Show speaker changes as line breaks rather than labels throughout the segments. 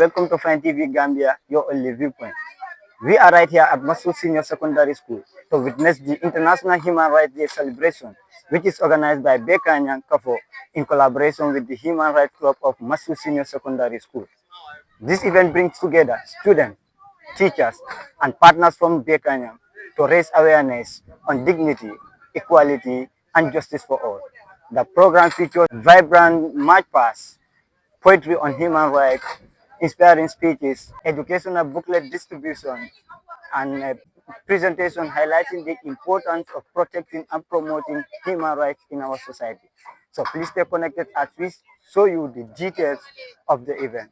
welcome to Fine TV Gambia, your only viewpoint. We are right here at Masroor Senior Secondary School to witness the International Human Rights Day celebration, which is organized by Bekanyang Kafo in collaboration with the Human Rights Club of Masroor Senior Secondary School. This event brings together students, teachers, and partners from Bekanyang to raise awareness on dignity, equality, and justice for all. The program features vibrant march pasts, poetry on human rights, inspiring speeches, educational booklet distribution, and a presentation highlighting the importance of protecting and promoting human rights in our society. So please stay connected as we show you the details of the event.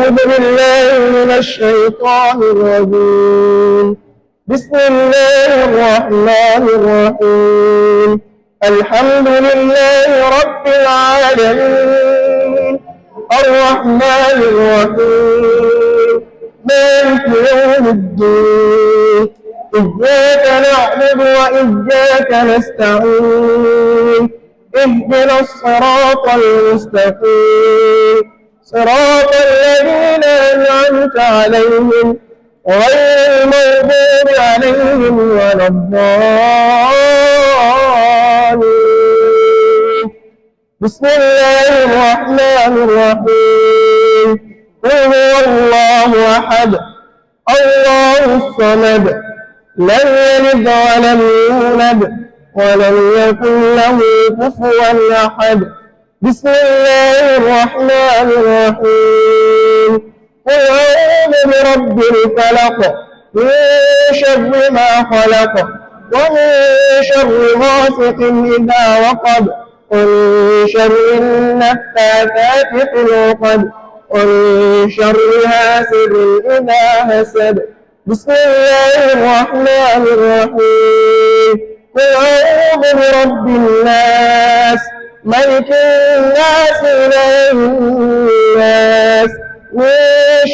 أعوذ بالله من الشيطان الرجيم. بسم الله الرحمن الرحيم. الحمد لله رب العالمين الرحمن الرحيم مالك يوم الدين إياك نعبد وإياك نستعين اهدنا الصراط المستقيم صراط الذين أنعمت عليهم غير المغضوب عليهم ولا الضالين. بسم الله الرحمن الرحيم. قل هو الله أحد الله الصمد لم يلد ولم يولد ولم يكن له كفوا أحد. بسم الله الرحمن الرحيم. قل أعوذ برب الفلق من شر ما خلق ومن شر غاسق إذا وقب ومن شر النفاثات في العقد ومن شر حاسد إذا حسد. بسم الله الرحمن الرحيم. قل أعوذ برب الناس ملك الناس إله الناس من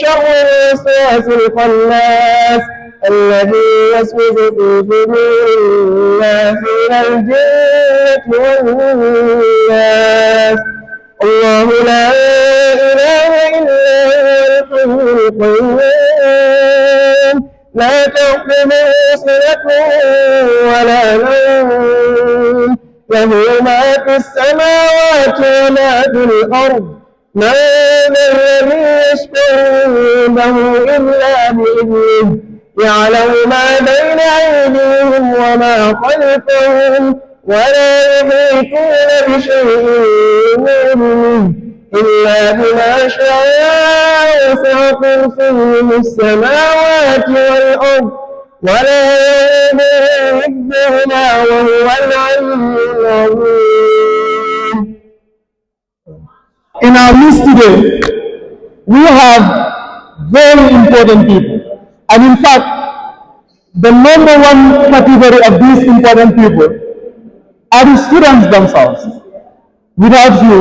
شر الوسواس الخناس الذي يوسوس في صدور الناس من الجنة والناس. الله لا إله إلا هو الحي القيوم لا تأخذه سنة ولا نوم له ما في السماوات وما في الأرض. من ذا الذي يشفع عنده إلا بإذنه يعلم ما بين أيديهم وما خلفهم ولا يحيطون بشيء من علمه إلا بما شاء وسع كرسيه السماوات والأرض ولا يؤوده حفظهما وهو العلي العظيم.
In our list today, we have very important people. And in fact, the number one category of these important people are the students themselves. Without you,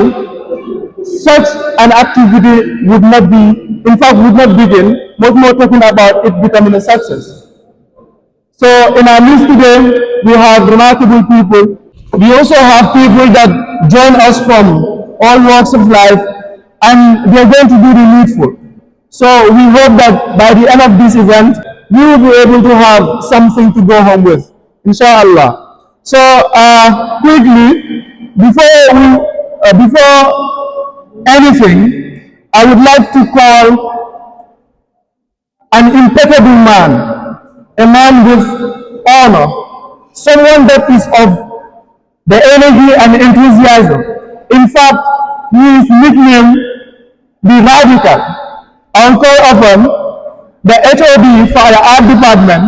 such an activity would not be, in fact, would not begin, much more talking about it becoming a success. So in our list today, we have remarkable people. We also have people that join us from all walks of life, and they're going to do the needful. So we hope that by the end of this event, we will be able to have something to go home with, inshallah. So quickly, before anything, I would like to call an impeccable man, a man with honor, someone that is of the energy and enthusiasm. In fact, he is nicknamed the Radical. I'll call upon the HOD for the Art Department,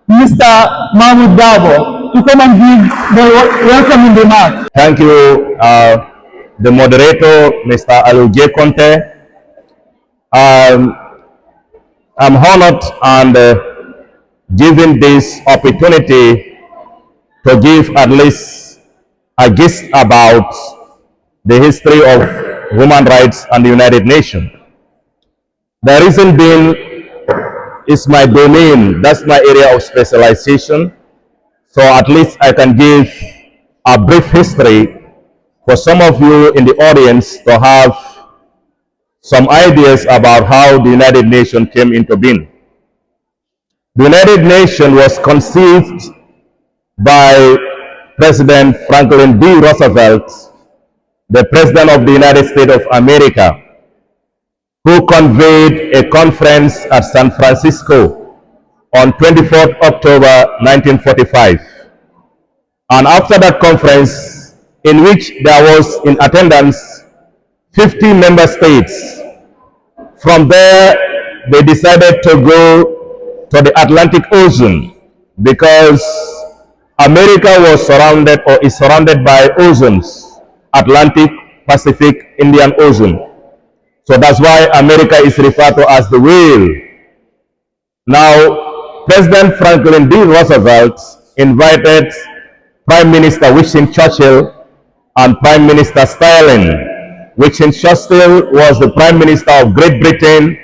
Mr. Mahmoud Dabo, to come and give the welcoming remarks.
Thank you, the moderator, Mr. Aluje Conte. I'm honored and given this opportunity to give at least a gist about the history of human rights and the United Nations. The reason being is my domain, that's my area of specialization. So at least I can give a brief history for some of you in the audience to have some ideas about how the United Nations came into being. The United Nations was conceived by President Franklin D. Roosevelt, the President of the United States of America, who convened a conference at San Francisco on 24th October 1945. And after that conference, in which there was in attendance 50 member states, from there they decided to go to the Atlantic Ocean because America was surrounded or is surrounded by oceans, Atlantic, Pacific, Indian Ocean. So that's why America is referred to as the whale. Now, President Franklin D. Roosevelt invited Prime Minister Winston Churchill and Prime Minister Stalin. Winston Churchill was the Prime Minister of Great Britain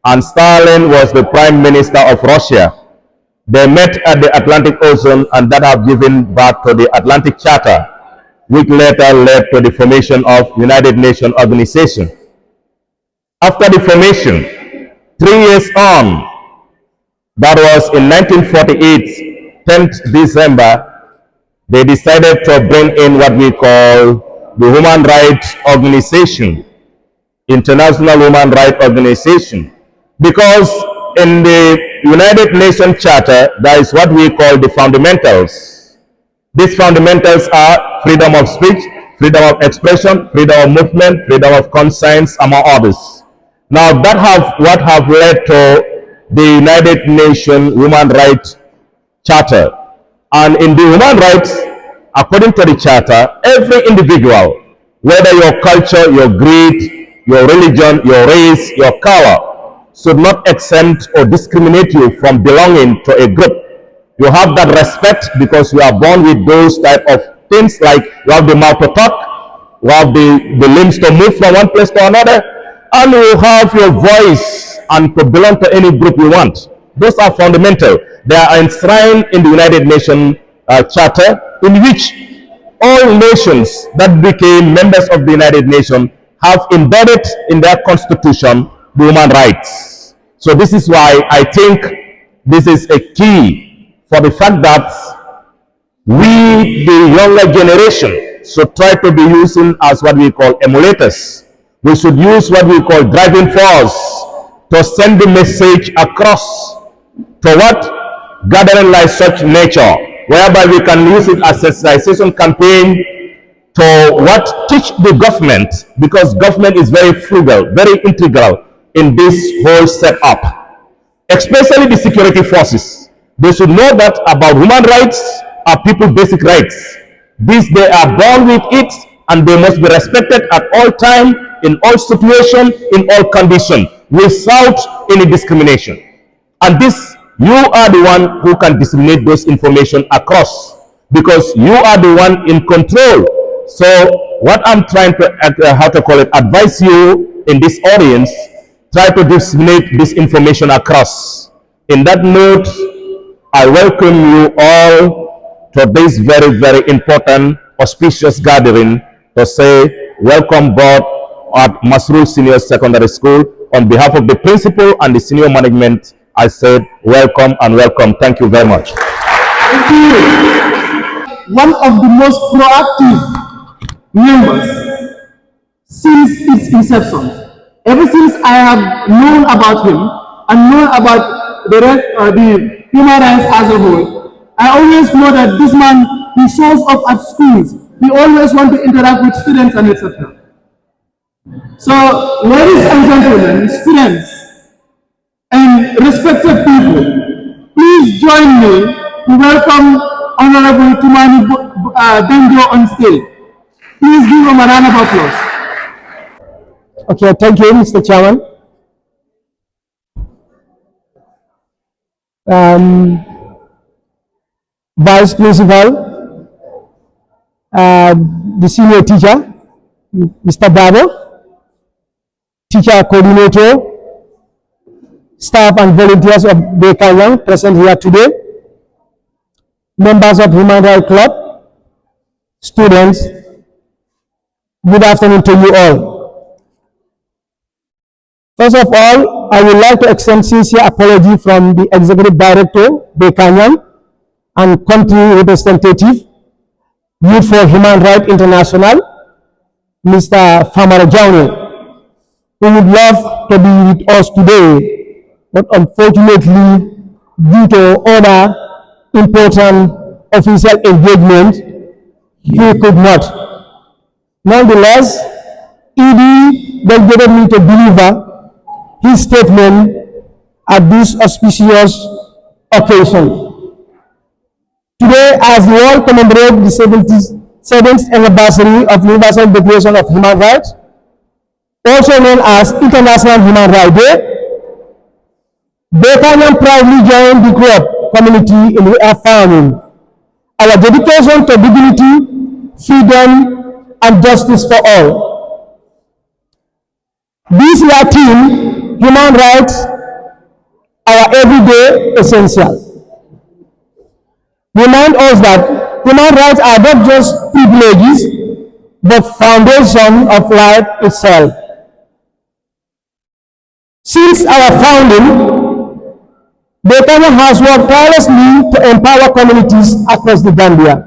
and Stalin was the Prime Minister of Russia. They met at the Atlantic Ocean and that have given birth to the Atlantic Charter, which later led to the formation of United Nations Organization. After the formation, 3 years on, that was in 1948, 10th December, they decided to bring in what we call the Human Rights Organization, International Human Rights Organization, because in the United Nations Charter, there is what we call the fundamentals. These fundamentals are freedom of speech, freedom of expression, freedom of movement, freedom of conscience, among others. Now that have led to the United Nations Human Rights Charter. And in the human rights, according to the Charter, every individual, whether your culture, your creed, your religion, your race, your color, should not exempt or discriminate you from belonging to a group. You have that respect because you are born with those type of things, like you have the mouth to talk, you have the limbs to move from one place to another, and you have your voice and to belong to any group you want. Those are fundamental. They are enshrined in the United Nations Charter, in which all nations that became members of the United Nations have embedded in their constitution the human rights. So this is why I think this is a key for the fact that we, the younger generation, should try to be using as what we call emulators. We should use what we call driving force to send the message across to what? Gathering like such nature, whereby we can use it as a sensitization campaign to what? Teach the government, because government is very frugal, very integral in this whole setup, especially the security forces. They should know that about human rights are people's basic rights. These, they are born with it and they must be respected at all time, in all situations, in all conditions, without any discrimination. And this, you are the one who can disseminate those information across, because you are the one in control. So what I'm trying to advise you in this audience, try to disseminate this information across. In that note, I welcome you all to this very, very important, auspicious gathering to say welcome board at Masroor Senior Secondary School. On behalf of the principal and the senior management, I said welcome and welcome. Thank you very much.
Thank you. One of the most proactive members since its inception. Ever since I have known about him and known about the human rights as a whole, I always know that this man, he shows up at schools. He always wants to interact with students and etc. So, ladies and gentlemen, students, and respected people, please join me to welcome Honorable Tumani Benjo on stage. Please give him a round of applause.
Okay, thank you, Mr. Chairman. Vice Principal, the senior teacher, Mr. Babo, teacher coordinator, staff and volunteers of Bekanyang present here today, members of Human Rights Club, students, good afternoon to you all. First of all, I would like to extend sincere apology from the Executive Director, Bekanyang, and country representative, Youth for Human Rights International, Mr. Famara Jaume, who would love to be with us today, but unfortunately, due to other important official engagement, he could not. Nonetheless, ED delegated me to deliver his statement at this auspicious occasion. Today, as the world commemorates the 77th anniversary of the Universal Declaration of Human Rights, also known as International Human Rights Day, Bekanyan proudly joined the co-op community in reaffirming our dedication to dignity, freedom, and justice for all. This year theme, human rights, our everyday essential, remind us that human rights are not just privileges, but foundation of life itself. Since our founding, Kenya has worked tirelessly to empower communities across the Gambia.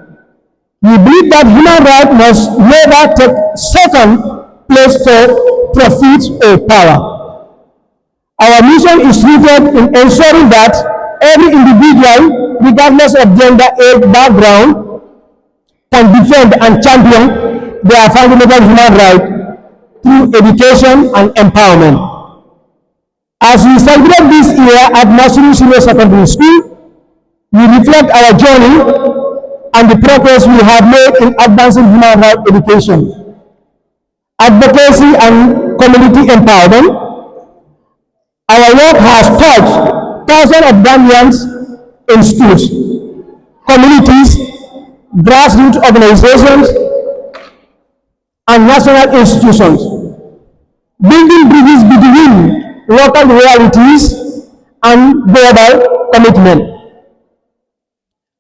We believe that human rights must never take second place to profit or power. Our mission is rooted in ensuring that every individual, regardless of gender, age, background, can defend and champion their fundamental human rights through education and empowerment. As we celebrate this year at Masroor Senior Secondary School, we reflect our journey and the progress we have made in advancing human rights education, advocacy, and community empowerment. Our work has touched thousands of Gambians in schools, communities, grassroots organizations, and national institutions, building bridges between local realities and global commitment.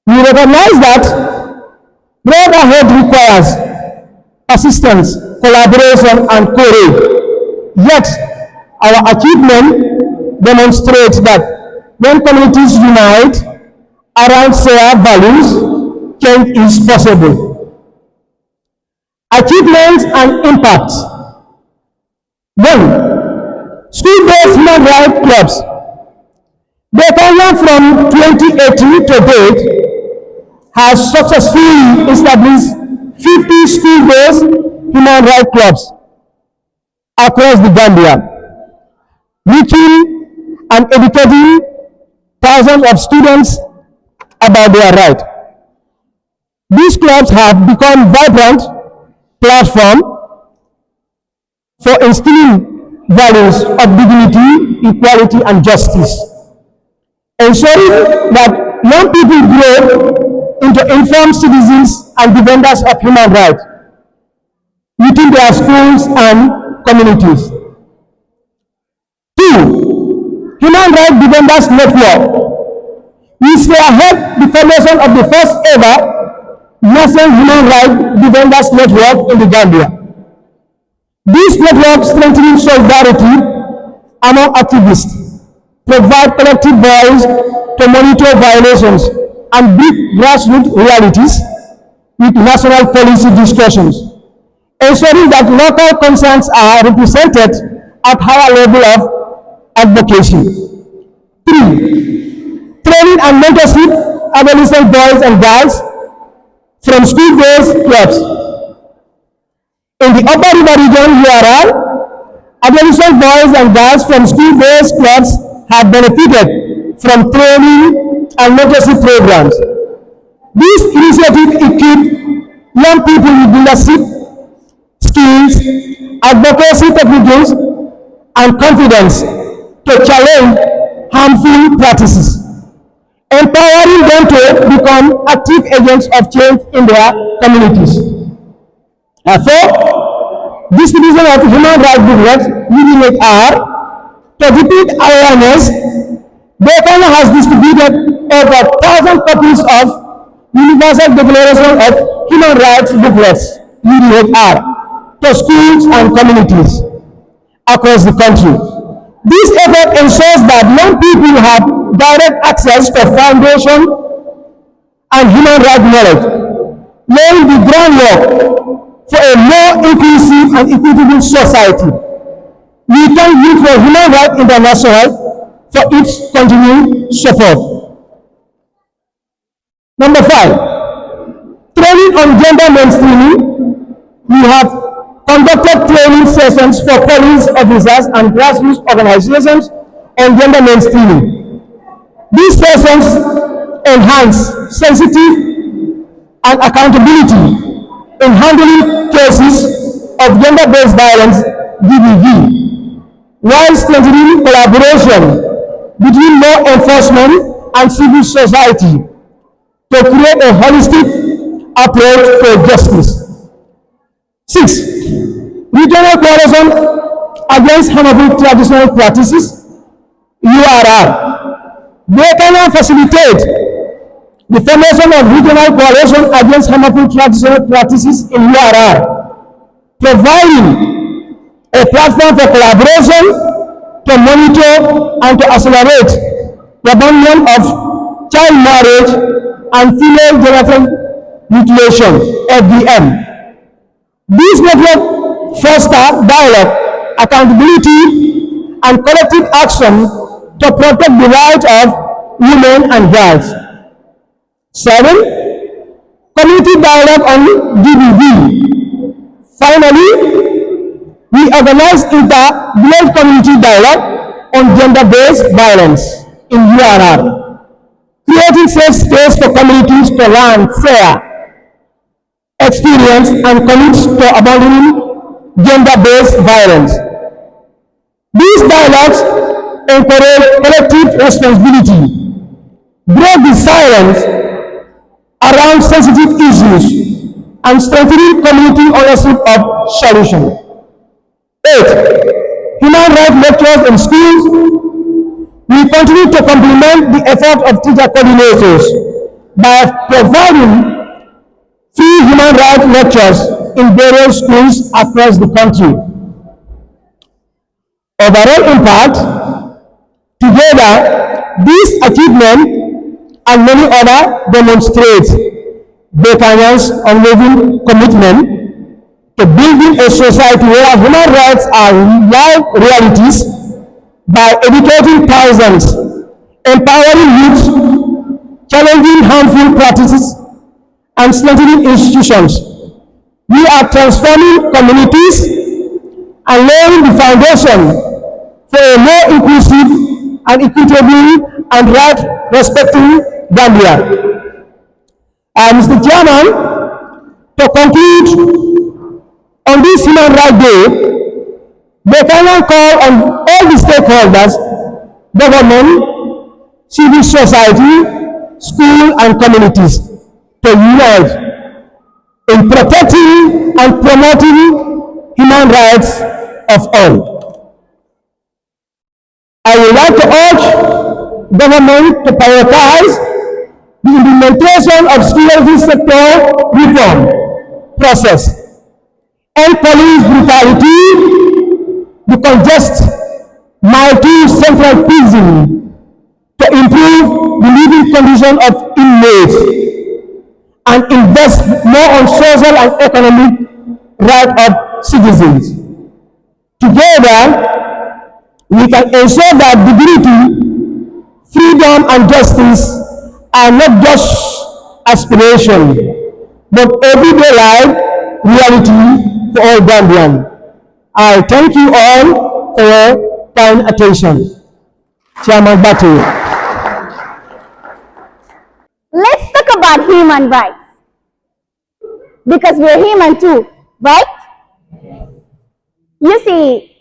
We recognize that road ahead requires persistence, collaboration, and courage. Yet, our achievement demonstrates that when communities unite around shared values, change is possible. Achievements and impacts. 1. School-based human rights clubs. Kenya from 2018 to date has successfully established 50 school-based human rights clubs across the Gambia, reaching and educating thousands of students about their rights. These clubs have become vibrant platforms for instilling values of dignity, equality, and justice, ensuring that young people grow into informed citizens and defenders of human rights within their schools and communities. 2. Human Rights Defenders Network. We spearhead the formation of the first ever National Human Rights Defenders Network in the Gambia. This network strengthens solidarity among activists, provide collective voice to monitor violations, and build grassroots realities with national policy discussions, ensuring that local concerns are represented at higher level of advocacy. 3. Training and mentorship adolescent boys and girls from school-based clubs. In the Upper River region, URL, adolescent boys and girls from school-based clubs have benefited from training and mentorship programs. This initiative equips young people with leadership skills, advocacy techniques, and confidence to challenge harmful practices, empowering them to become active agents of change in their communities. Therefore, distribution of human rights booklets UDHR to deepen awareness, Kenya has distributed over 1,000 copies of Universal Declaration of Human Rights booklets UDHR to schools and communities across the country. This effort ensures that young people have direct access to foundation and human rights knowledge, laying the groundwork for a more inclusive and equitable society. We thank you for Human Rights International for its continued support. Number 5, training on gender mainstreaming. We have conducted training sessions for police officers and grassroots organizations on gender mainstreaming. These sessions enhance sensitivity and accountability in handling cases of gender-based violence GBV, while strengthening collaboration between law enforcement and civil society to create a holistic approach to justice. 6. Regional Coalition Against Harmful Traditional Practices, URR. They can facilitate the formation of regional coalition against harmful traditional practices in URR, providing a platform for collaboration to monitor and to accelerate the abandonment of child marriage and female genital mutilation, FGM. These network foster dialogue, accountability, and collective action to protect the rights of women and girls. 7. Community dialogue on GBV. Finally, we organize inter-village community dialogue on gender-based violence in URR, creating safe space for communities to learn, share, experience, and commit to abandoning gender-based violence. These dialogues encourage collective responsibility, break the silence around sensitive issues, and strengthening community ownership of solutions. 8. Human rights lectures in schools. We continue to complement the effort of teacher coordinators by providing free human rights lectures in various schools across the country. Overall impact, together, these achievements and many others demonstrate Bekanyan's unwavering commitment to building a society where human rights are live realities by educating thousands, empowering youth, challenging harmful practices, and strengthening institutions. We are transforming communities and laying the foundation for a more inclusive and equitable and right-respecting Gambia. Mr. Chairman, to conclude, on this Human Rights Day, they can call on all the stakeholders, government, civil society, school, and communities to unite in protecting and promoting human rights of all. I would like to urge government to prioritize the implementation of security sector reform process, end police brutality, the congest multi-central prison to improve the living condition of inmates and invest more on social and economic rights of citizens. Together, we can ensure that dignity, freedom, and justice are not just aspiration, but everyday life reality for all Gambians. I thank you all for your kind attention. Chairman Batu.
Let's talk about human rights. Because we're human too, right? You see,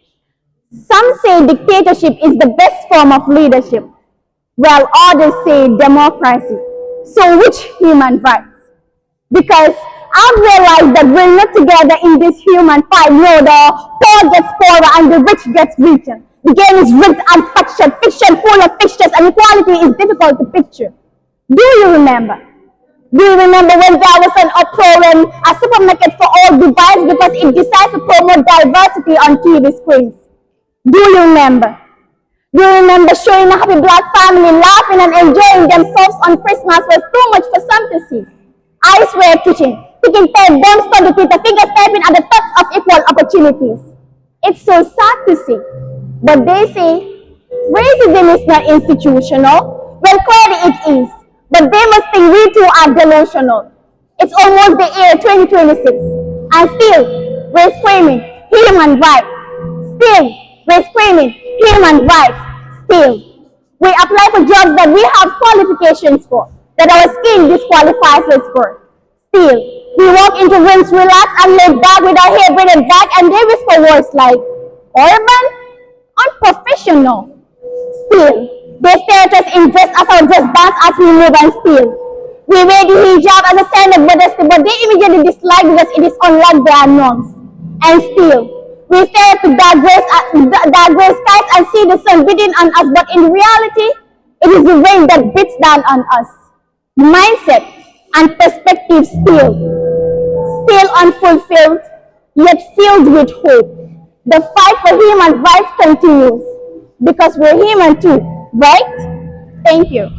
some say dictatorship is the best form of leadership, while others say democracy. So which human rights? Because I've realized that we're not together in this human fight. No, the poor gets poorer and the rich gets richer. The game is rigged and fractured, fiction full of fixtures, and equality is difficult to picture. Do you remember? Do you remember when there was an uproar when a supermarket for all devised because it decides to promote diversity on TV screens? Do you remember? Do you remember showing a happy black family laughing and enjoying themselves on Christmas was too much for some to see? Eyes were twitching, picking tape, thumbs to the Twitter, fingers typing at the thoughts of equal opportunities. It's so sad to see. But they say racism is not institutional. Well, clearly it is. But they must think we too are delusional. It's almost the year 2026. And still, we're screaming human rights. Still, we're screaming human rights. Still, we apply for jobs that we have qualifications for, that our skin disqualifies us for. Still, we walk into rooms, relax and lay back with our hair braided back, and they whisper words like, urban, unprofessional. Still, they stare at us in dress as our dress dance as we move and still. We wear the hijab as a sign of modesty, but they immediately dislike because it is unlike their norms. And still, we stare at the dark gray skies and see the sun beating on us, but in reality, it is the rain that beats down on us. Mindset and perspective still unfulfilled, yet filled with hope. The fight for human rights continues because we're human too, right? Thank you.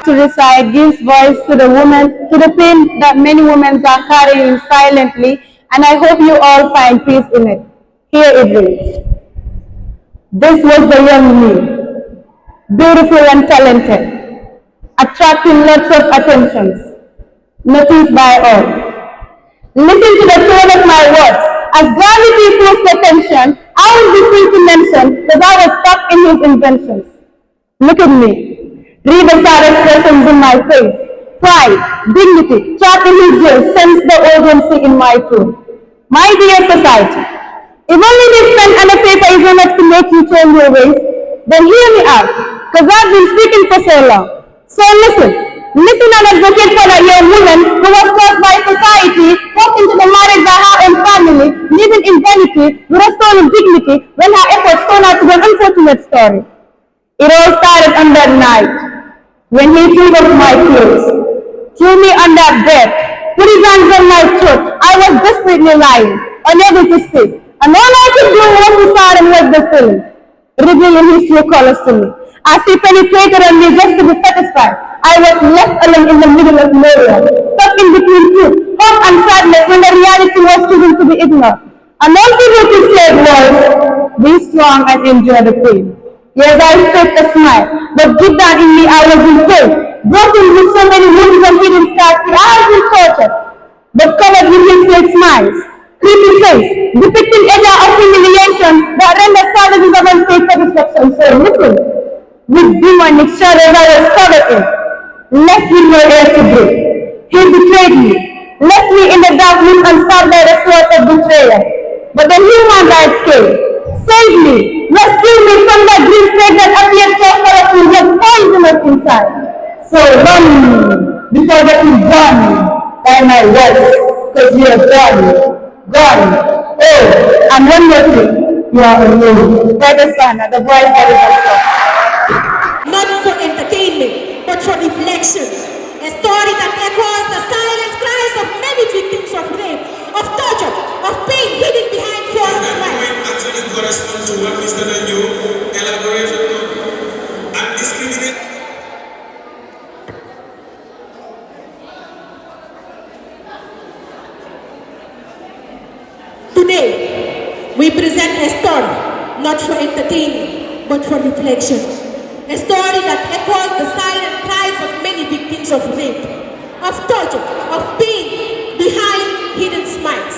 To recite gives voice to the woman, to the pain that many women are carrying silently, and I hope you all find peace in it. Here it reads. This was the young me, beautiful and talented, attracting lots of attentions, noticed by all. Listen to the tone of my words. As gravity pulls the tension, I will be free to mention that I was stuck in his inventions. Look at me. Read the sad expressions in my face. Pride, dignity, trapped in his will, sense the urgency in my tone. My dear society, if only this pen and a paper is enough to make you change your ways, then hear me out, because I've been speaking for so long. So listen and advocate for that young woman who was caused by society, forced into the marriage by her own family, living in vanity, with a stolen dignity, when her efforts turned out to be an unfortunate story. It all started on that night, when he took off my clothes, threw me on that bed, put his hands on my throat. I was desperately lying, unable to speak, and all I could do was to start and watch the film, revealing his true colors to me. As he penetrated on me just to be satisfied, I was left alone in the middle of nowhere, stuck in between truth, hope and sadness when the reality was choosing to be ignored. And all people could say was, be strong and enjoy the pain. Yes, I faked a smile, but deep down in me I was in pain, broken with so many wounds and hidden scars. I had been tortured, but covered with his fake smiles, creepy face, depicting era of humiliation that renders services of unpaid satisfaction. So listen, with demonic shadows I was covered in, left with no air to breathe. He betrayed me, left me in the darkness and stabbed by the sword of betrayal. But the human rights came, saved me, rescued me from that green snake that appeared so powerful yet poisonous inside. So run before getting burned by my words, because you are gone. Oh, and one more thing, you are alone. That is the voice that is also.
Not for entertainment, but for reflection. A story that echoes the silent cries of many victims of rape, of torture, of pain hidden behind false smiles.
Actually correspond to what Mr. Nanyo elaborated on. Undiscriminated.
Today, we present a story, not for entertainment, but for reflection. A story that echoes the silent cries of many victims of rape, of torture, of pain behind hidden smiles.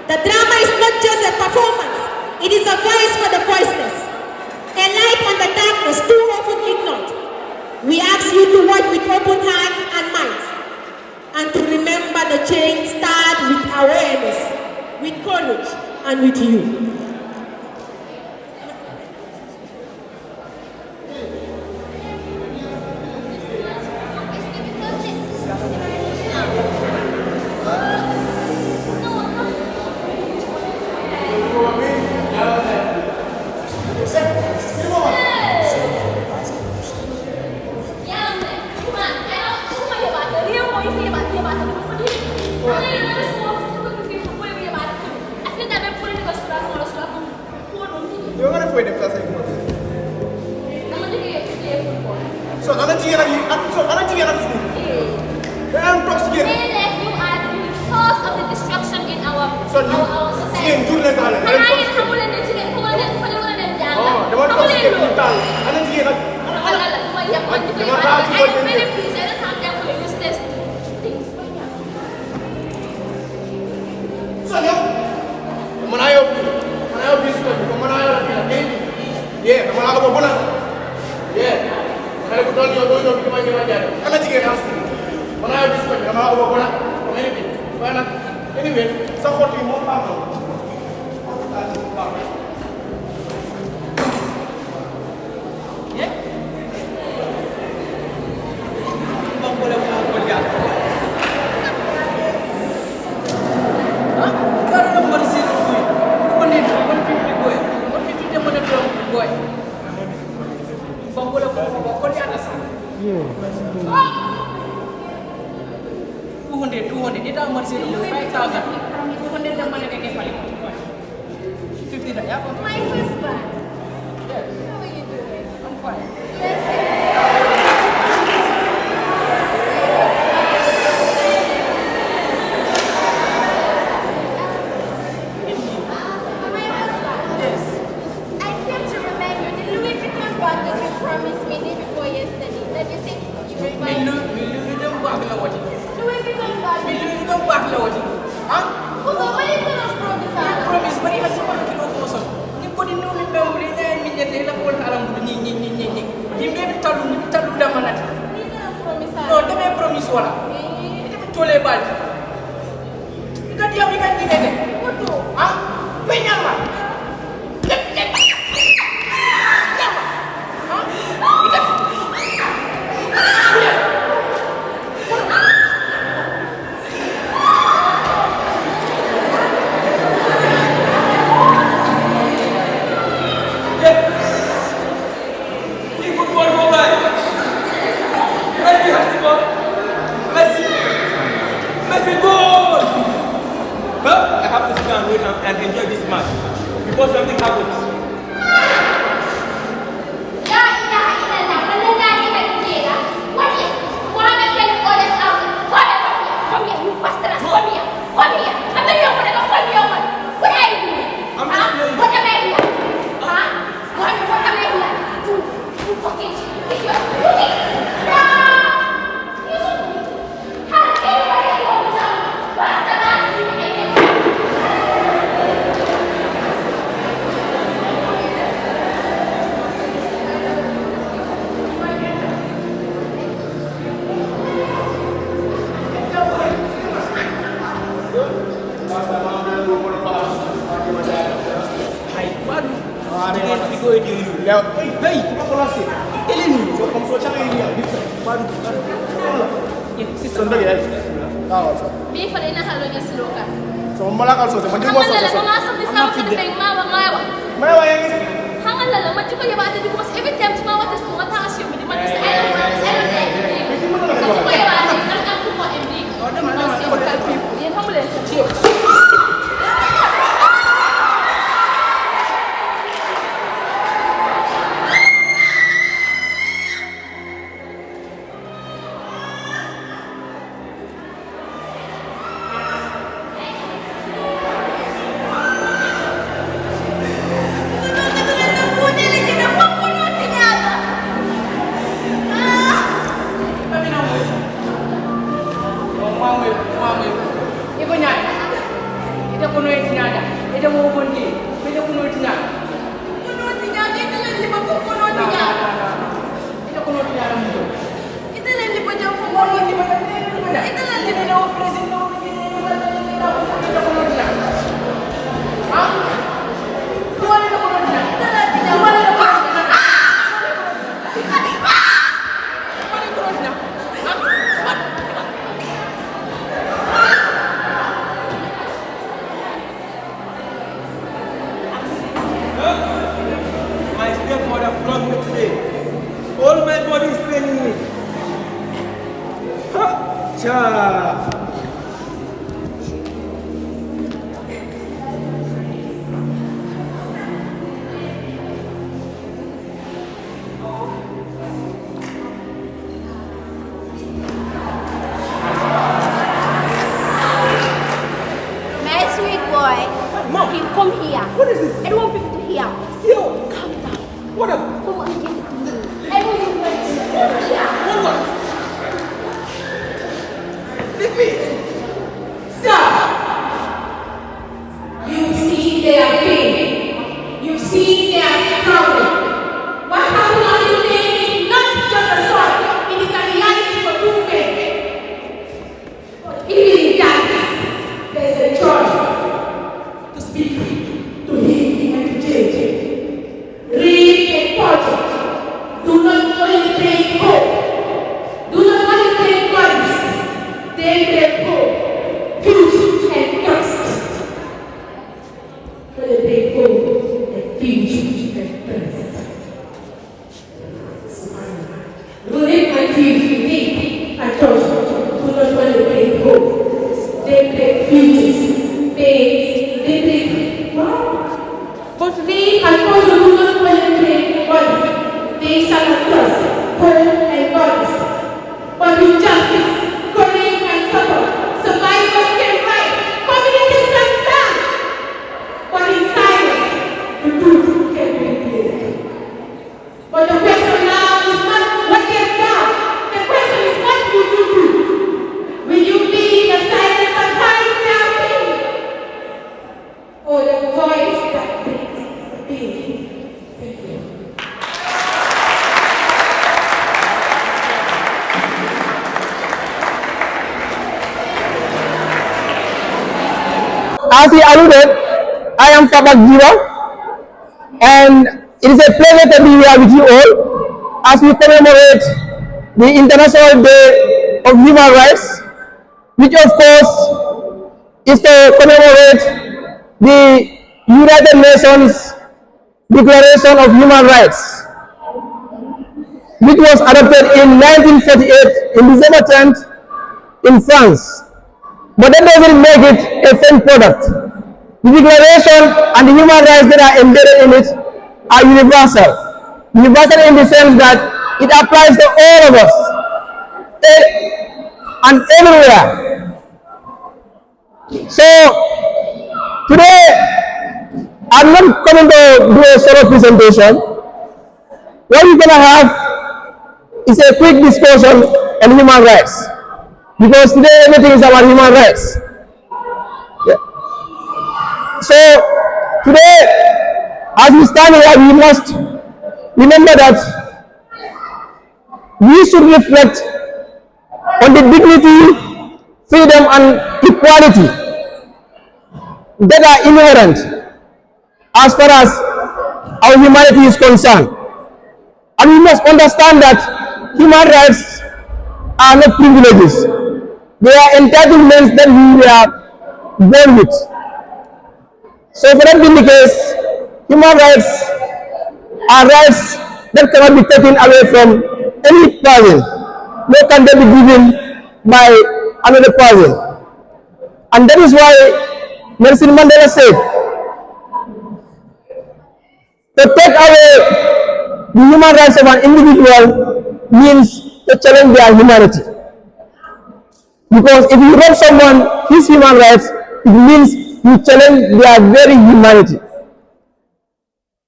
The drama is not just a performance, it is a voice for the voiceless, a light on the darkness too often ignored. We ask you to watch with open hearts and minds, and to remember the change starts with awareness, with courage, and with you.
So ana jigéen ak fu day am tox jigéen
you are the cause of the destruction in our society.
jigéen jur leen taal
xanaa xamul leen ne jigéen xamul leen fa leen leen jàng
dama tox jigéen ñu taal ana jigéen ak
wala la duma yàpp man di ko yàpp I am very pleased I don't have them for useless things
so yow mana yow bis ko mana yow dama la ko bona xale bu doon yow doo ñëw bi dama jaay ana jigéen as mana yow bis ko dama la ko bona ko ngeen bi waaye nag anyway sa xol yi moom baax na
To speak, to Ruling countries indeed are chosen to not only play gold, they play futures, they play wow. But we are chosen to not only play bodies, they shall not trust gold and bodies. But with justice, courage and support, survivors can rise, communities can stand. But in silence, the truth can be revealed. But the question now is not what gets done. The question is what will you do? Will you be the silence that carries their pain? Or the voice that brings the pain? Thank you.
As he alluded, I am Fabak Jiva, and it is a pleasure to be here with you all as we commemorate the International Day of Human Rights, which of course is to commemorate the United Nations Declaration of Human Rights, which was adopted in 1948 in December 10th in France. But that doesn't make it a finished product. The declaration and the human rights that are embedded in it are universal. Universal in the sense that it applies to all of us and everywhere. So today I'm not coming to do a solo presentation. What we're gonna have is a quick discussion on human rights, because today everything is about human rights. Yeah. So today, as we stand here, we must remember that we should reflect on the dignity, freedom, and equality that are inherent as far as our humanity is concerned. And we must understand that human rights are not privileges. They are entitlements that we are born with. So for that being the case, human rights are rights that cannot be taken away from any person, nor can they be given by another person. And that is why Nelson Mandela said, to take away the human rights of an individual means to challenge their humanity. Because if you rob someone his human rights, it means you challenge their very humanity.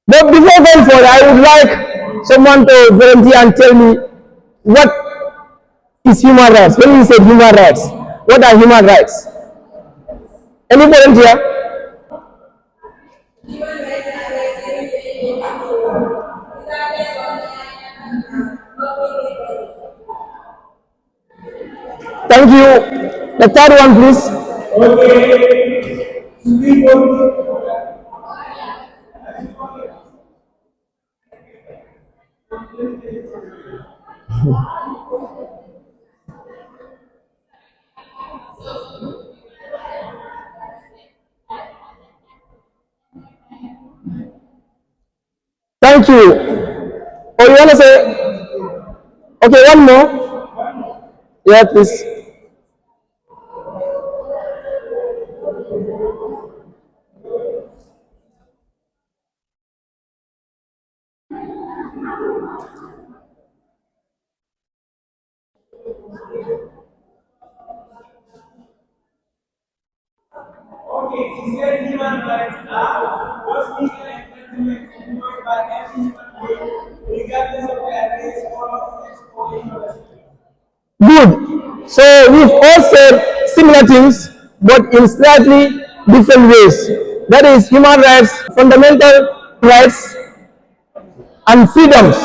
But before going forward, I would like someone to volunteer and tell me what is human rights. When we say human rights, what are human rights? Any volunteer? Thank you. The third one, please. Thank you. Oh, you want to say? Okay, one more. Yeah, please.
Okay, she said human rights are those legal entitlements enjoyed by every human being, regardless of their race, color, sex, or ethnicity.
Good. So we've all said similar things, but in slightly different ways. That is human rights, fundamental rights, and freedoms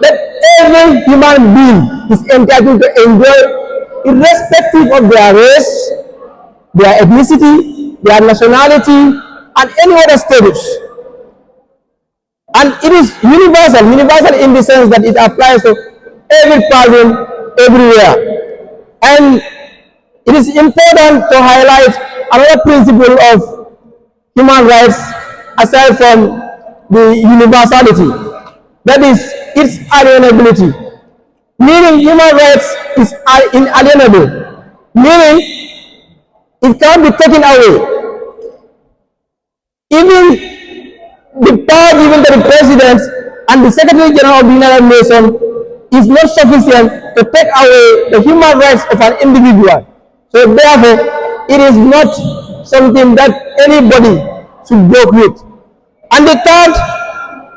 that every human being is entitled to enjoy, irrespective of their race, their ethnicity, their nationality, and any other status. And it is universal in the sense that it applies to every person, everywhere. And it is important to highlight another principle of human rights aside from the universality, that is, its alienability, meaning human rights is inalienable, meaning it can't be taken away. Even the power given to the president and the Secretary General of the United Nations is not sufficient to take away the human rights of an individual. So therefore, it is not something that anybody should work with. And the third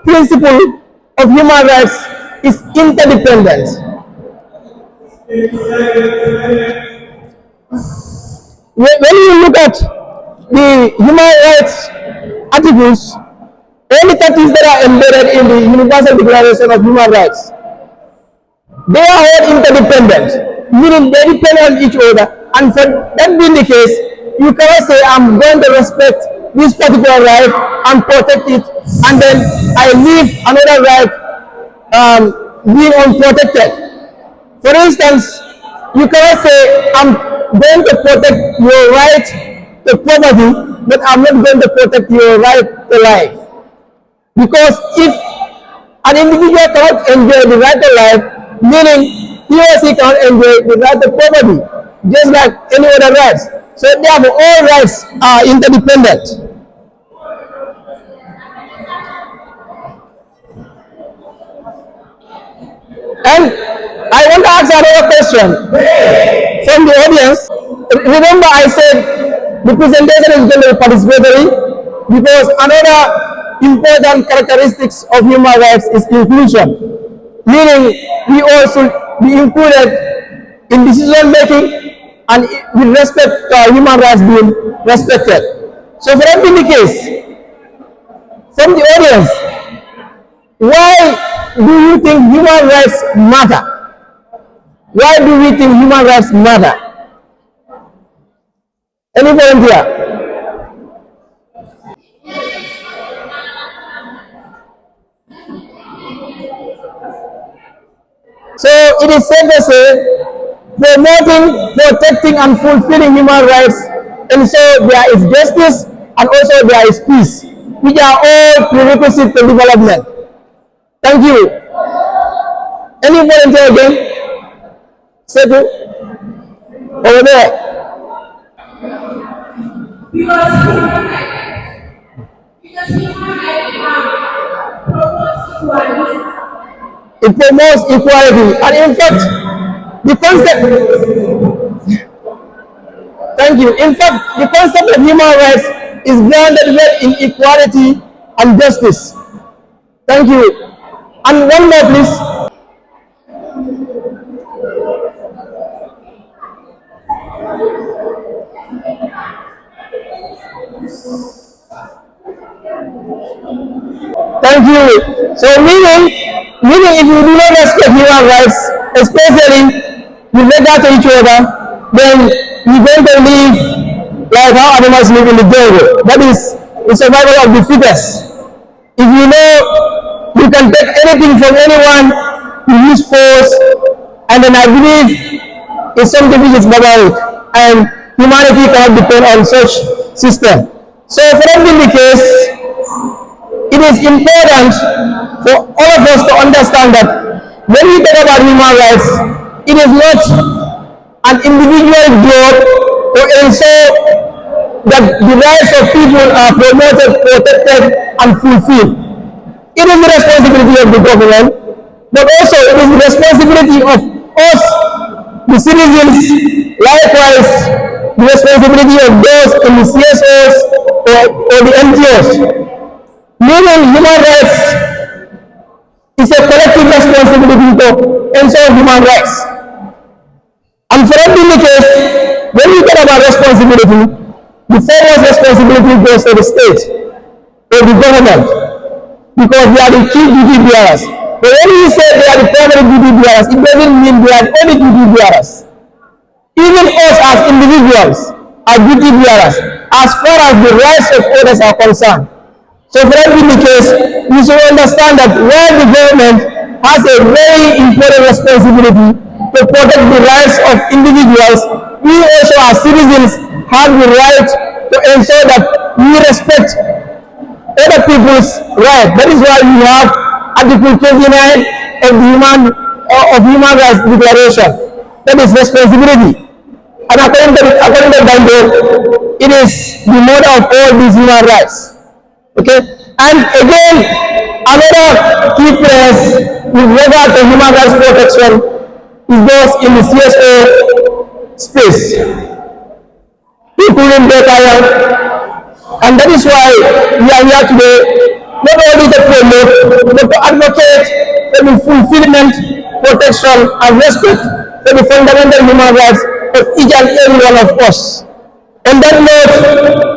principle of human rights is interdependence. When you look at the human rights articles, all the countries that are embedded in the Universal Declaration of Human Rights, they are all interdependent, meaning they depend on each other. And for that being the case, you cannot say, I'm going to respect this particular right and protect it, and then I leave another right being unprotected. For instance, you cannot say, I'm going to protect your right to property, but I'm not going to protect your right to life. Because if an individual cannot enjoy the right to life, meaning he or she cannot enjoy the right to property, just like any other rights. So therefore, all rights are interdependent. And I want to ask another question from the audience. Remember, I said the presentation is going to be participatory because another important characteristics of human rights is inclusion, meaning we all should be included in decision making and with respect to our human rights being respected. So for that being the case, from the audience, why do you think human rights matter? Why do we think human rights matter? Any volunteer? So it is safe to say, promoting, protecting, and fulfilling human rights ensure there is justice and also there is peace, which are all prerequisites to development. Thank you. Any volunteer again? Second? Over there.
Because human rights promotes equality.
It promotes equality, and in fact, the concept. Thank you. In fact, the concept of human rights is grounded in equality and justice. Thank you. And one more, please. Thank you. So meaning if you do not respect human rights, especially with regard to each other, then you're going to live like how animals live in the jungle. That is the survival of the fittest. If you know you can take anything from anyone, you use force, and then I believe it's something which is barbaric, and humanity cannot depend on such system. So for that being the case, it is important for all of us to understand that when we talk about human rights, it is not an individual job to ensure that the rights of people are promoted, protected, and fulfilled. It is the responsibility of the government, but also it is the responsibility of us, the citizens, likewise the responsibility of those in the CSOs or the NGOs. Meaning human rights is a collective responsibility to ensure human rights. And for that being the case, when we talk about responsibility, the foremost responsibility goes to the state or the government, because they are the key duty bearers. But when we say they are the primary duty bearers, it doesn't mean they are the only duty bearers. Even us as individuals are duty bearers as far as the rights of others are concerned. So for that being the case, we should understand that while the government has a very important responsibility to protect the rights of individuals, we also as citizens have the right to ensure that we respect other people's right. That is why we have Article 29 of Human Rights Declaration. That is responsibility. And according to Bible, it is the mother of all these human rights. Okay? And again, another key place with regard to human rights protection is those in the CSO space, including data. And that is why we are here today, not only to promote, but to advocate for the fulfillment, protection, and respect for the fundamental human rights of each and every one of us. On that note,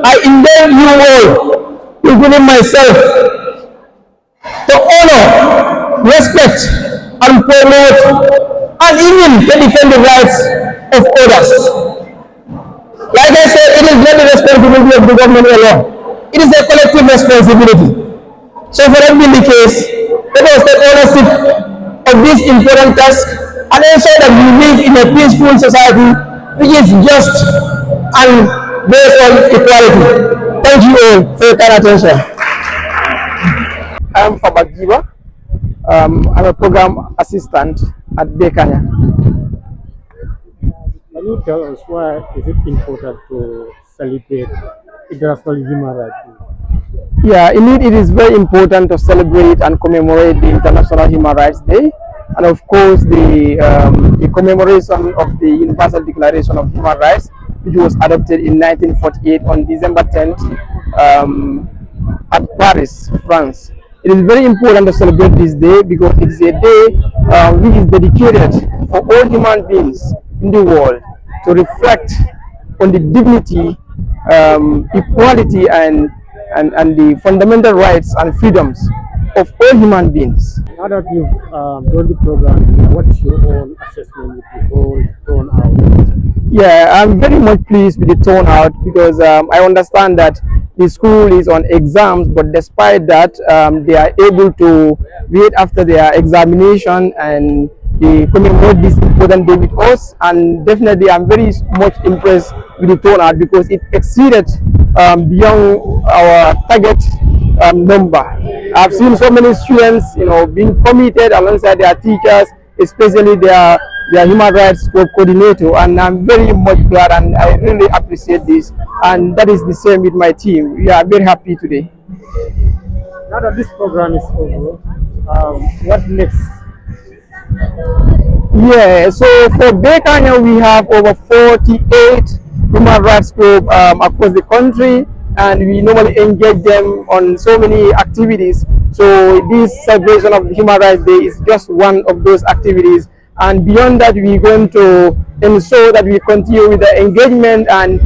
I invite you all, including myself, to honor, respect, and promote, and even to defend the rights of others. Like I said, it is not the responsibility of the government alone. It is a collective responsibility. So for that being the case, let us take ownership of this important task and ensure that we live in a peaceful society which is just and based on equality. Thank you all for your kind attention. I'm Fabak Jiba. I'm a program assistant at Bekanya.
Can you tell us why is it important to celebrate International Human Rights Day?
Yeah, indeed, it is very important to celebrate and commemorate the International Human Rights Day, and of course, the commemoration of the Universal Declaration of Human Rights, which was adopted in 1948 on December 10th at Paris, France. It is very important to celebrate this day because it is a day which is dedicated for all human beings in the world to reflect on the dignity, equality, and the fundamental rights and freedoms of all human beings.
Now that you've done the program, what's your own assessment with the whole turnout?
Yeah, I'm very much pleased with the turnout because I understand that the school is on exams, but despite that, they are able to wait after their examination and they commemorate this important day with us. And definitely, I'm very much impressed with the turnout because it exceeded beyond our target number. I've seen so many students, being committed alongside their teachers, especially their human rights coordinator, and I'm very much glad and I really appreciate this. And that is the same with my team. We are very happy today.
Now that this program is over, what next?
Yeah, so for Bekanya, we have over 48 human rights groups across the country, and we normally engage them on so many activities. So this celebration of Human Rights Day is just one of those activities. And beyond that, we're going to ensure that we continue with the engagement and,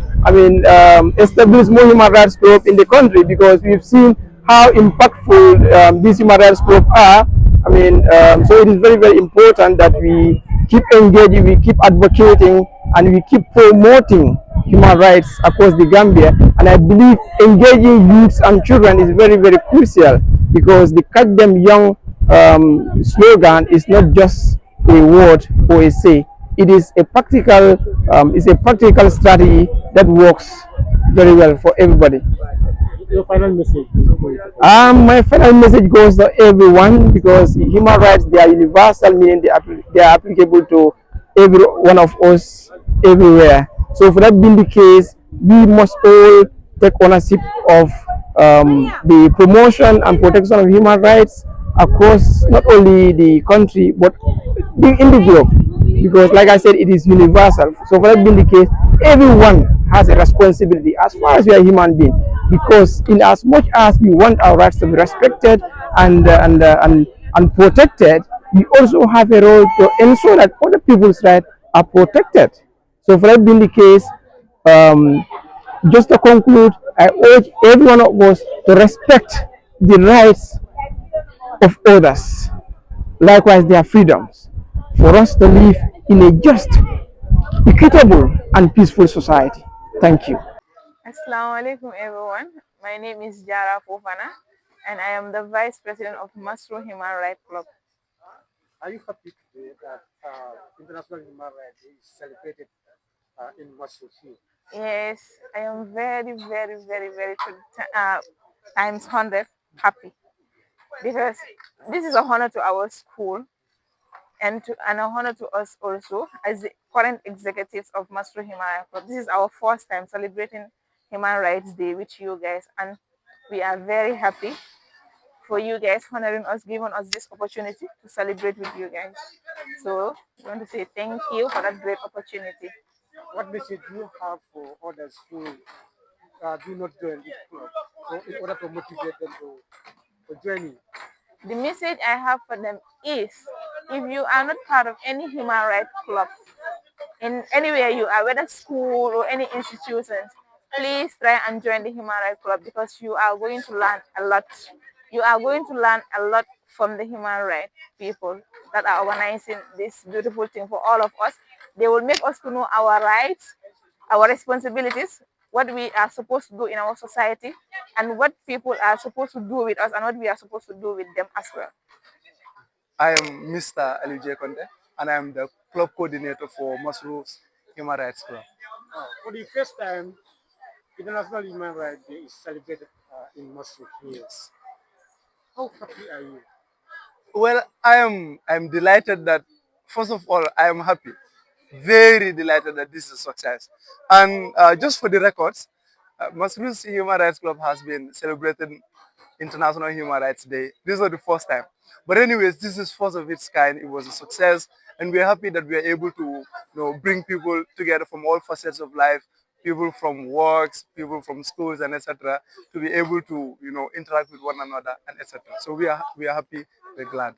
establish more human rights groups in the country because we've seen how impactful these human rights groups are. So it is very, very important that we keep engaging, we keep advocating, and we keep promoting human rights across the Gambia. And I believe engaging youths and children is very, very crucial because the Catch Them Young slogan is not just a word or a say. It is a practical strategy that works very well for everybody.
Your final message?
My final message goes to everyone because human rights, they are universal, meaning they are applicable to every one of us everywhere. So for that being the case, we must all take ownership of the promotion and protection of human rights across not only the country but in the globe. Because like I said, it is universal. So for that being the case, everyone has a responsibility as far as we are human beings. Because in as much as we want our rights to be respected and protected, we also have a role to ensure that other people's rights are protected. So for that being the case, just to conclude, I urge every one of us to respect the rights of others, likewise their freedoms, for us to live in a just, equitable, and peaceful society. Thank you.
Assalamu alaikum everyone. My name is Jara Fofana and I am the Vice President of Masroor Human Rights Club.
Are you happy today that International Human Rights Day is celebrated in Masroor?
Yes, I am very, very, very, very times 100 happy, because this is a honor to our school and an honor to us also as the current executives of Masroor Human Rights Club. This is our first time celebrating Human Rights Day with you guys, and we are very happy for you guys honoring us, giving us this opportunity to celebrate with you guys. So we want to say thank you for that great opportunity.
What message do you have for others who do not join this club, so in order to motivate them to join you?
The message I have for them is, if you are not part of any human rights club in anywhere you are, whether school or any institutions, please try and join the human rights club, because you are going to learn a lot. You are going to learn a lot from the human rights people that are organizing this beautiful thing for all of us. They will make us to know our rights, our responsibilities, what we are supposed to do in our society, and what people are supposed to do with us, and what we are supposed to do with them as well.
I am Mr. Ali J. Conde, and I am the club coordinator for Masroor's Human Rights Club. For the first time, International Human Rights Day is celebrated in Masroor. Yes. How happy are you? Well, I'm delighted that, first of all, I am happy, very delighted that this is a success. And just for the records, Masroor's Human Rights Club has been celebrating International Human Rights Day. This was the first time. But anyways, this is first of its kind. It was a success, and we're happy that we are able to bring people together from all facets of life, people from works, people from schools, and etc., to be able to interact with one another and etc. So we are happy, we're glad.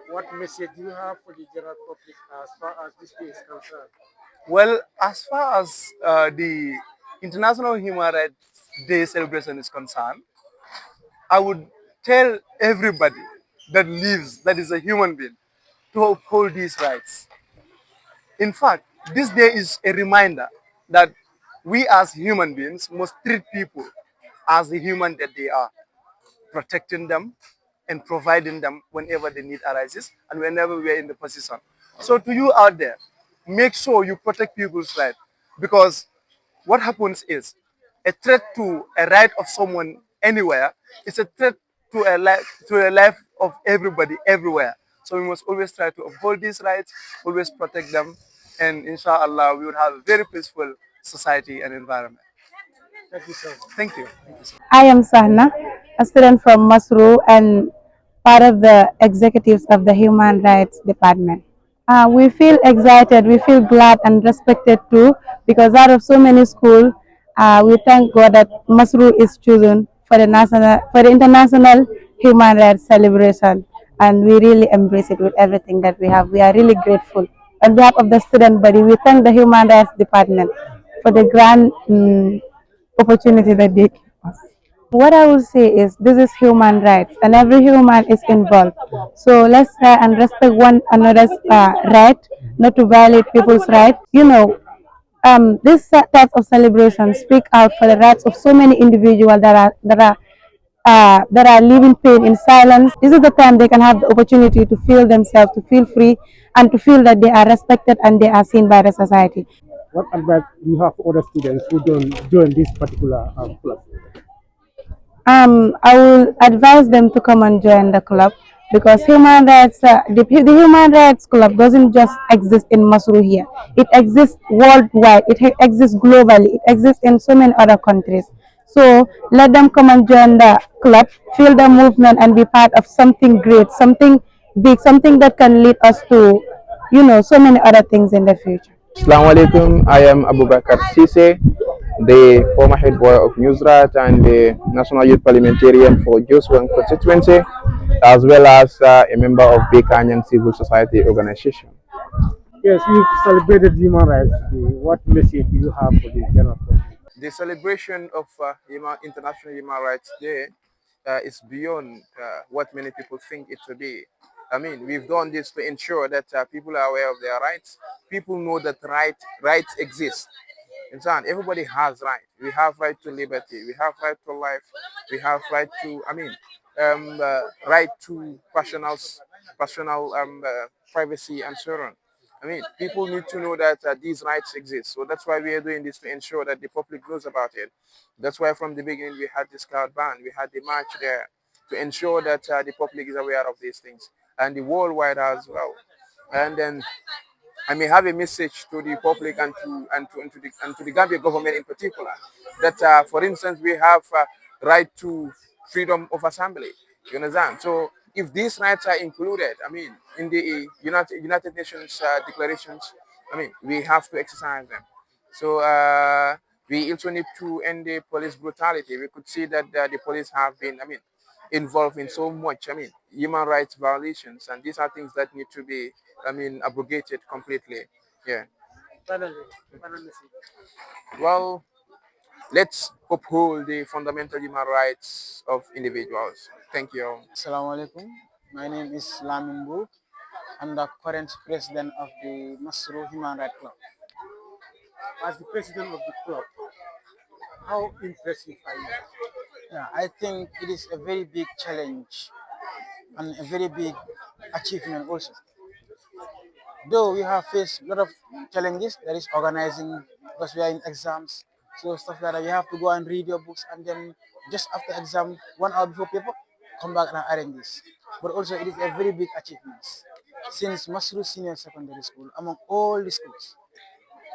What message do you have for the general public as far as this day is concerned? Well, as far as the International Human Rights Day celebration is concerned, I would tell everybody that lives, that is a human being, to uphold these rights. In fact, this day is a reminder that we as human beings must treat people as the human that they are, protecting them and providing them whenever the need arises and whenever we are in the position. So to you out there, make sure you protect people's rights, because what happens is a threat to a right of someone anywhere is a threat to a life of everybody everywhere. So we must always try to uphold these rights, always protect them, and inshallah we would have a very peaceful society and environment. Thank you so much. Thank you. Thank you so much.
I am Sahna, a student from Masroor and part of the executives of the Human Rights Department. We feel excited, we feel glad and respected too, because out of so many schools, we thank God that Masroor is chosen for the International Human Rights Celebration, and we really embrace it with everything that we have. We are really grateful. On behalf of the student body, we thank the Human Rights Department for the grand opportunity that they give us. What I would say is this is human rights and every human is involved. So let's try and respect one another's right, not to violate people's right. This type of celebration speak out for the rights of so many individuals that are living pain in silence. This is the time they can have the opportunity to feel themselves, to feel free, and to feel that they are respected and they are seen by the society.
What advice do you have for other students who don't join this particular club?
I will advise them to come and join the club because the Human Rights Club doesn't just exist in Masuru here. It exists worldwide. It exists globally. It exists in so many other countries. So let them come and join the club, feel the movement, and be part of something great, something big, something that can lead us to, so many other things in the future.
Assalamu alaikum. I am Abu Bakar Sise, the former head boy of Newsrat and the National Youth Parliamentarian for Joswan constituency, as well as a member of Bekanyan Civil Society Organization.
Yes, we've celebrated Human Rights Day. What message do you have for the general public? The celebration of International Human Rights Day is beyond what many people think it to be. I mean, we've done this to ensure that people are aware of their rights. People know that rights exist. And everybody has right. We have right to liberty. We have right to life. We have right to, right to personal privacy and so on.
I mean, people need to know that these rights exist. So that's why we are doing this, to ensure that the public knows about it. That's why from the beginning we had this cloud ban, we had the march there to ensure that the public is aware of these things, and the worldwide as well. And then I may have a message to the public and to the Gambia government in particular that, for instance, we have right to freedom of assembly. You understand? So if these rights are included, I mean, in the United Nations declarations, I mean, we have to exercise them. So we also need to end the police brutality. We could see that the police have been, I mean, involved in so much, I mean, human rights violations, and these are things that need to be, I mean, abrogated completely. Yeah.
Finally, final message.
Well, let's uphold the fundamental human rights of individuals. Thank you.
Assalamu alaikum. My name is Lamin Bu. I'm the current president of the Masroor Human Rights Club.
As the president of the club, how impressive are you?
Yeah, I think it is a very big challenge and a very big achievement also. Though we have faced a lot of challenges, that is organizing because we are in exams, so stuff like that. You have to go and read your books, and then just after exam, 1 hour before paper, come back and arrange this. But also, it is a very big achievement since Masroor Senior Secondary School, among all the schools,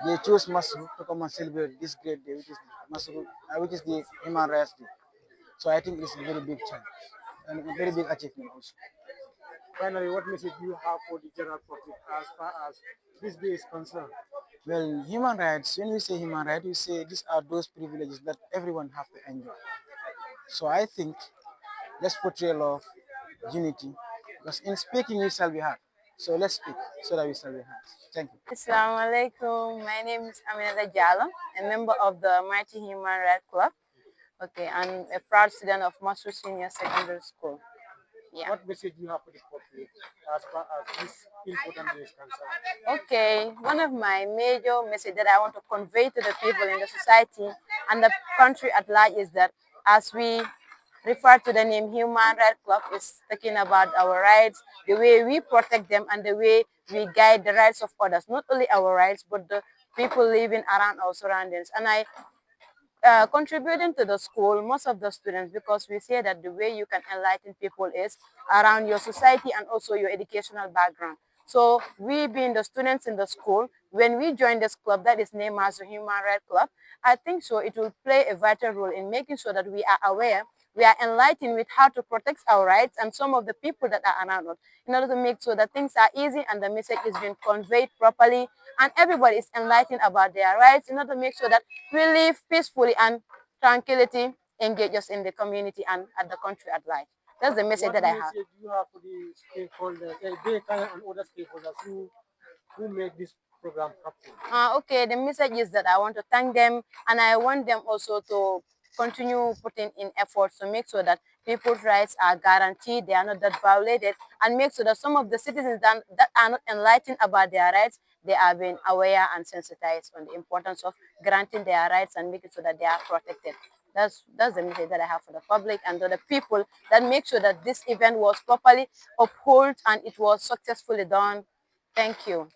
they chose Masroor to come and celebrate this great day, which is Masroor, which is the Human Rights Day. So I think it's a very big challenge and a very big achievement also.
Finally, what message do you have for the general public as far as this day is concerned?
Well, human rights, when we say human rights, we say these are those privileges that everyone have to enjoy. So I think let's portray love, unity, because in speaking we shall be heard. So let's speak so that we shall be heard. Thank you.
Assalamu alaikum. My name is Aminata Jallo, a member of the Mighty Human Rights Club. Okay, I'm a proud student of Masroor Senior Secondary School. Yeah.
What message do you have for the public as far as this important day is concerned?
Okay, one of my major messages that I want to convey to the people in the society and the country at large is that as we refer to the name Human Rights Club, is talking about our rights, the way we protect them, and the way we guide the rights of others. Not only our rights, but the people living around our surroundings. And I contributing to the school, most of the students, because we say that the way you can enlighten people is around your society and also your educational background. So we being the students in the school, when we join this club that is named as the Human Rights Club, I think so it will play a vital role in making sure that we are aware, we are enlightened with how to protect our rights and some of the people that are around us in order to make sure that things are easy and the message is being conveyed properly and everybody is enlightened about their rights in order to make sure that we live peacefully and tranquility engage us in the community and at the country at large. That's the message that I have.
What message do you have for the stakeholders, they and other stakeholders who make this program happen?
Okay, the message is that I want to thank them and I want them also to continue putting in efforts to make sure that people's rights are guaranteed, they are not that violated, and make sure that some of the citizens that are not enlightened about their rights, they are being aware and sensitized on the importance of granting their rights and making sure that they are protected. That's the message that I have for the public and to the people that make sure that this event was properly upheld and it was successfully done. Thank you.